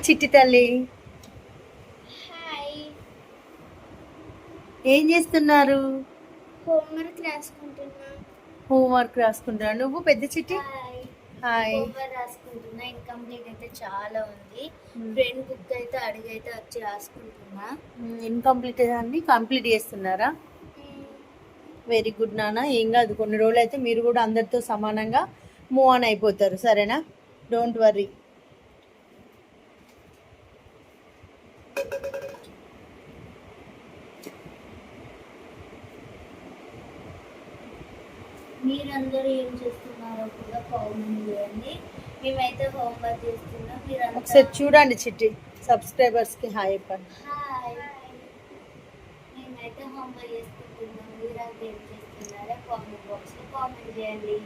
చిట్టి తల్లి. హాయ్. ఏం చేస్తున్నారు? హోంవర్క్ రాసుకుంటున్నా. హోంవర్క్ రాసుకుంటున్నా. నువ్వు పెద్ద చిట్టి? హాయ్. హాయ్. హోంవర్క్ రాసుకుంటున్నా. ఇన్కంప్లీట్ అయితే చాలా ఉంది. ఫ్రెండ్ బుక్ అయితే అడిగైతే వచ్చి రాసుకుంటున్నా. ఇన్కంప్లీట్ అన్ని కంప్లీట్ చేస్తున్నారా? వెరీ గుడ్ నాన్న. ఏం కాదు, కొన్ని రోజులు అయితే మీరు కూడా అందరితో సమానంగా మూవ్ ఆన్ అయిపోతారు. సరేనా? Don't worry. మీరందరూ ఏం చేస్తున్నారో కూడా కామెంట్ చేయండి. మేమైతే హోంవర్క్ చేస్తున్నాం. మీరు ఒకసారి చూడండి చిట్టి, సబ్స్క్రైబర్స్కి హాయ్ చెప్పండి. హాయ్. మేమైతే హోంవర్క్ చేసుకుంటున్నాం. మీరంతా ఏం చేస్తున్నారో కామెంట్ బాక్స్లో కామెంట్ చేయండి.